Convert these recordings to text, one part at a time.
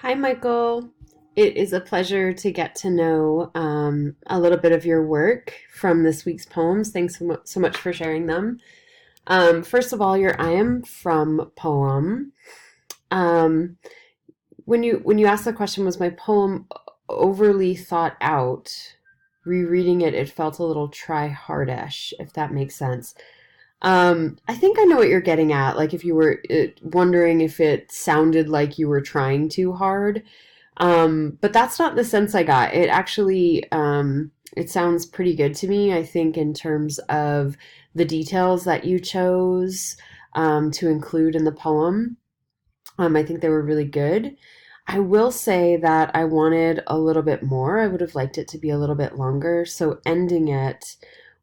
Hi, Michael. It is a pleasure to get to know a little bit of your work from this week's poems. Thanks so much for sharing them. First of all, your I am from poem. Um, when you asked the question, was my poem overly thought out? Rereading it, it felt a little try-hardish, if that makes sense. I think I know what you're getting at. Like if you were wondering if it sounded like you were trying too hard. But that's not the sense I got. It actually, it sounds pretty good to me, I think, in terms of the details that you chose to include in the poem. I think they were really good. I will say that I wanted a little bit more. I would have liked it to be a little bit longer. So ending it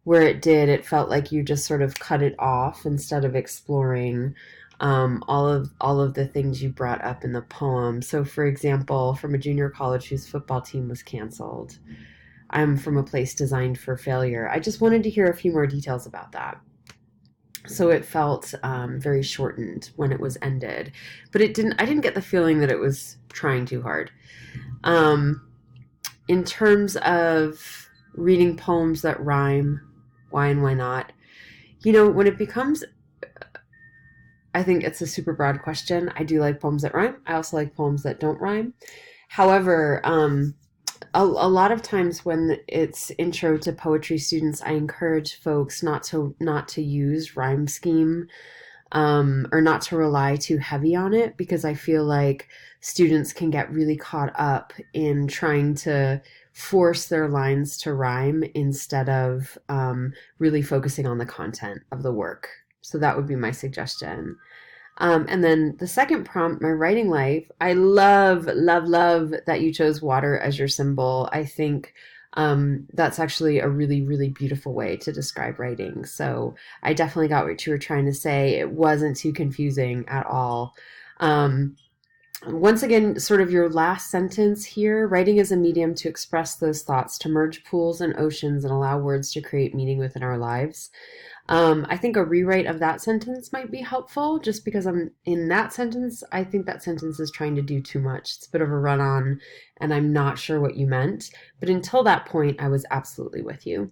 where it did, it felt like you just sort of cut it off instead of exploring all of the things you brought up in the poem. So, for example, from a junior college whose football team was canceled, I'm from a place designed for failure. I just wanted to hear a few more details about that. So it felt very shortened when it was ended, but it didn't. I didn't get the feeling that it was trying too hard. Um, in terms of reading poems that rhyme, why and why not? When it becomes, I think it's a super broad question. I do like poems that rhyme. I also like poems that don't rhyme. However, a lot of times when it's intro to poetry students, I encourage folks not to use rhyme scheme, or not to rely too heavy on it, because I feel like students can get really caught up in trying to force their lines to rhyme instead of really focusing on the content of the work. So that would be my suggestion. And then the second prompt, my writing life, I love, love, love that you chose water as your symbol. I think that's actually a really, really beautiful way to describe writing. So I definitely got what you were trying to say. It wasn't too confusing at all. Um, Once again, sort of your last sentence here, writing is a medium to express those thoughts, to merge pools and oceans and allow words to create meaning within our lives. I think a rewrite of that sentence might be helpful just because I'm in that sentence. I think that sentence is trying to do too much. It's a bit of a run on, and I'm not sure what you meant. But until that point, I was absolutely with you.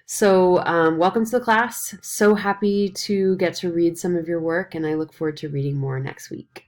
So, welcome to the class. So happy to get to read some of your work, and I look forward to reading more next week.